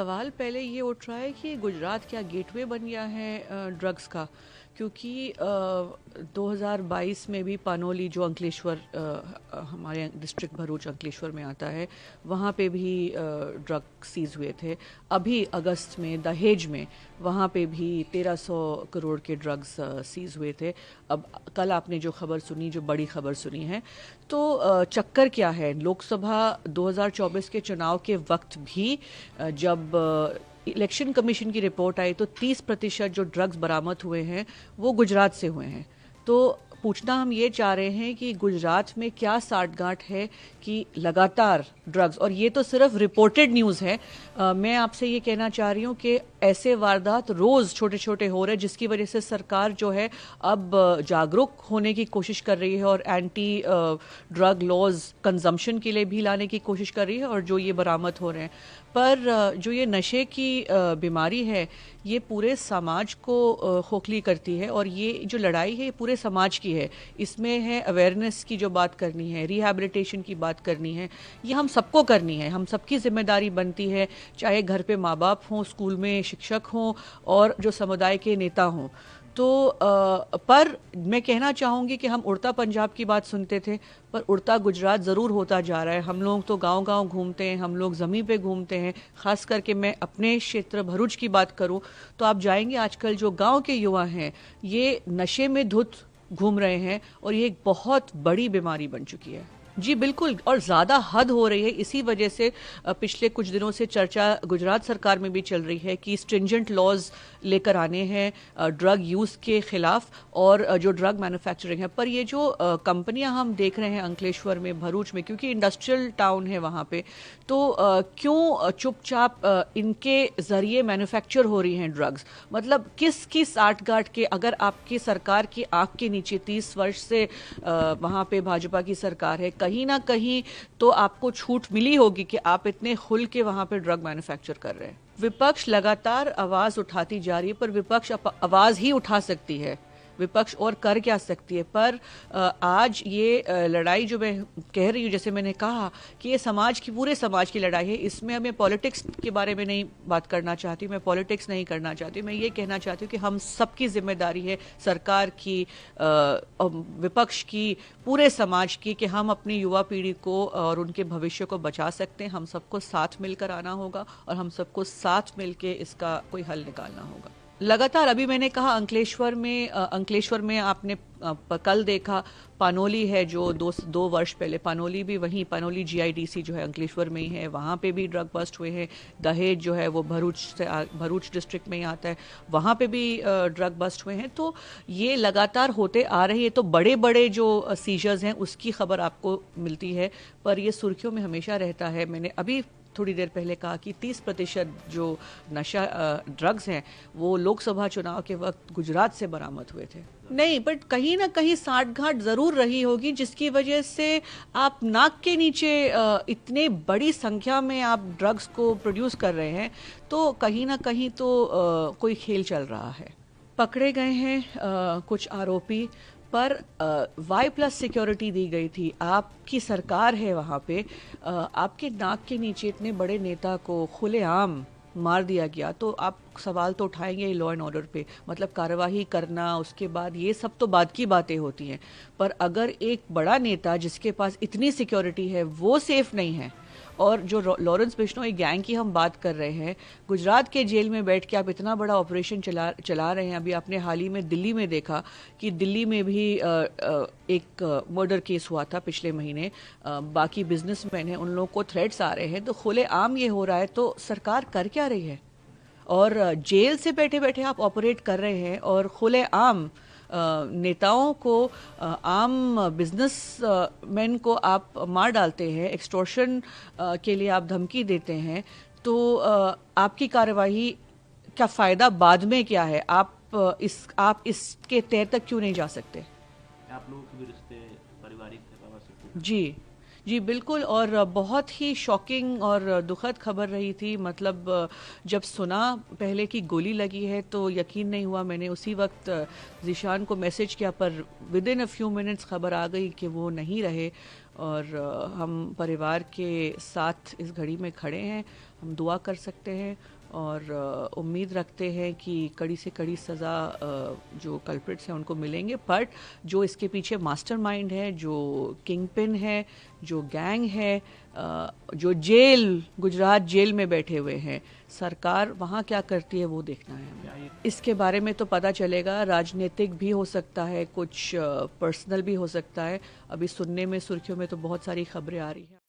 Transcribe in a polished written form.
सवाल पहले ये उठ रहा है कि गुजरात क्या गेटवे बन गया है ड्रग्स का, क्योंकि 2022 में भी पानोली जो अंकलेश्वर हमारे डिस्ट्रिक्ट भरूच अंकलेश्वर में आता है, वहाँ पे भी ड्रग सीज हुए थे। अभी अगस्त में दहेज में वहाँ पे भी 1300 करोड़ के ड्रग्स सीज हुए थे। अब कल आपने जो खबर सुनी, जो बड़ी खबर सुनी है, तो चक्कर क्या है, लोकसभा 2024 के चुनाव के वक्त भी जब इलेक्शन कमीशन की रिपोर्ट आई तो 30% जो ड्रग्स बरामद हुए हैं वो गुजरात से हुए हैं। तो पूछना हम ये चाह रहे हैं कि गुजरात में क्या साठगांठ है कि लगातार ड्रग्स, और ये तो सिर्फ रिपोर्टेड न्यूज़ है। मैं आपसे ये कहना चाह रही हूँ कि ऐसे वारदात रोज़ छोटे छोटे हो रहे हैं, जिसकी वजह से सरकार जो है अब जागरूक होने की कोशिश कर रही है और एंटी ड्रग लॉज कंजम्पशन के लिए भी लाने की कोशिश कर रही है। और जो ये बरामद हो रहे हैं, पर जो ये नशे की बीमारी है, ये पूरे समाज को खोखली करती है, और ये जो लड़ाई है ये पूरे समाज की है। इसमें है अवेयरनेस की जो बात करनी है, रिहैबिलिटेशन की बात करनी है, ये हम सबको करनी है, हम सबकी जिम्मेदारी बनती है, चाहे घर पे माँ बाप हों, स्कूल में शिक्षक हों, और जो समुदाय के नेता हों। तो पर मैं कहना चाहूँगी कि हम उड़ता पंजाब की बात सुनते थे, पर उड़ता गुजरात ज़रूर होता जा रहा है। हम लोग तो गांव-गांव घूमते हैं, हम लोग ज़मीन पे घूमते हैं। ख़ास करके मैं अपने क्षेत्र भरूच की बात करूं तो आप जाएंगे, आजकल जो गांव के युवा हैं ये नशे में धुत घूम रहे हैं, और ये एक बहुत बड़ी बीमारी बन चुकी है। जी बिल्कुल, और ज़्यादा हद हो रही है। इसी वजह से पिछले कुछ दिनों से चर्चा गुजरात सरकार में भी चल रही है कि स्ट्रिंजेंट लॉज लेकर आने हैं ड्रग यूज़ के ख़िलाफ़, और जो ड्रग मैन्युफैक्चरिंग है। पर ये जो कंपनियां हम देख रहे हैं अंकलेश्वर में, भरूच में, क्योंकि इंडस्ट्रियल टाउन है वहाँ पे, तो क्यों चुपचाप इनके ज़रिए मैन्युफैक्चर हो रही हैं ड्रग्स? मतलब किसकी साठगांठ के, अगर आपकी सरकार की आँख के नीचे 30 वर्ष से वहाँ पे भाजपा की सरकार है, कहीं ना कहीं तो आपको छूट मिली होगी कि आप इतने खुल के वहां पे ड्रग मैन्युफैक्चर कर रहे हैं। विपक्ष लगातार आवाज उठाती जा रही है, पर विपक्ष आवाज ही उठा सकती है, विपक्ष और कर क्या सकती है। पर आज ये लड़ाई जो मैं कह रही हूँ, जैसे मैंने कहा कि ये समाज की, पूरे समाज की लड़ाई है। इसमें हमें पॉलिटिक्स के बारे में नहीं बात करना चाहती, मैं पॉलिटिक्स नहीं करना चाहती। मैं ये कहना चाहती हूँ कि हम सबकी जिम्मेदारी है, सरकार की, विपक्ष की, पूरे समाज की, कि हम अपनी युवा पीढ़ी को और उनके भविष्य को बचा सकते हैं। हम सबको साथ मिलकर आना होगा, और हम सबको साथ मिलकर इसका कोई हल निकालना होगा। लगातार, अभी मैंने कहा अंकलेश्वर में आपने कल देखा, पानोली है जो दो वर्ष पहले, पानोली भी वहीं, पानोली जीआईडीसी जो है अंकलेश्वर में ही है, वहाँ पे भी ड्रग बस्ट हुए हैं। दहेज जो है वो भरूच डिस्ट्रिक्ट में ही आता है, वहाँ पे भी ड्रग बस्ट हुए हैं। तो ये लगातार होते आ रही है। तो बड़े बड़े जो सीजर्स हैं उसकी खबर आपको मिलती है, पर ये सुर्खियों में हमेशा रहता है। मैंने अभी थोड़ी देर पहले कहा कि 30% जो नशा ड्रग्स हैं वो लोकसभा चुनाव के वक्त गुजरात से बरामद हुए थे। नहीं, बट कहीं ना कहीं साठगांठ ज़रूर रही होगी, जिसकी वजह से आप नाक के नीचे इतने बड़ी संख्या में आप ड्रग्स को प्रोड्यूस कर रहे हैं, तो कहीं ना कहीं तो कोई खेल चल रहा है। पकड़े गए हैं कुछ आरोपी, पर Y+ सिक्योरिटी दी गई थी। आपकी सरकार है वहाँ पे, आपके नाक के नीचे इतने बड़े नेता को खुलेआम मार दिया गया, तो आप सवाल तो उठाएंगे लॉ एंड ऑर्डर पे। मतलब कार्रवाई करना, उसके बाद ये सब तो बाद की बातें होती हैं, पर अगर एक बड़ा नेता जिसके पास इतनी सिक्योरिटी है वो सेफ नहीं है, और जो लॉरेंस बिश्नोई गैंग की हम बात कर रहे हैं, गुजरात के जेल में बैठ के आप इतना बड़ा ऑपरेशन चला रहे हैं। अभी आपने हाल ही में दिल्ली में देखा कि दिल्ली में भी एक मर्डर केस हुआ था पिछले महीने। बाकी बिजनेसमैन हैं, उन लोगों को थ्रेट्स आ रहे हैं, तो खुलेआम ये हो रहा है। तो सरकार कर क्या रही है? और जेल से बैठे बैठे आप ऑपरेट कर रहे हैं, और खुलेआम नेताओं को, आम बिजनेसमैन को आप मार डालते हैं, एक्सटॉर्शन के लिए आप धमकी देते हैं। तो आपकी कार्रवाई का फ़ायदा बाद में क्या है? आप इसके तह तक क्यों नहीं जा सकते? आप लोगों के भी रिश्ते पारिवारिक थे बाबा से? जी, जी बिल्कुल, और बहुत ही शॉकिंग और दुखद खबर रही थी। मतलब जब सुना पहले कि गोली लगी है तो यकीन नहीं हुआ। मैंने उसी वक्त ज़ीशान को मैसेज किया, पर with in a few minutes खबर आ गई कि वो नहीं रहे। और हम परिवार के साथ इस घड़ी में खड़े हैं। हम दुआ कर सकते हैं और उम्मीद रखते हैं कि कड़ी से कड़ी सज़ा जो कल्प्रिट्स हैं उनको मिलेंगे। बट जो इसके पीछे मास्टरमाइंड है, जो किंग पिन है, जो गैंग है, जो गुजरात जेल में बैठे हुए हैं, सरकार वहाँ क्या करती है वो देखना है हमें। इसके बारे में तो पता चलेगा। राजनीतिक भी हो सकता है, कुछ पर्सनल भी हो सकता है। अभी सुनने में, सुर्खियों में तो बहुत सारी खबरें आ रही हैं।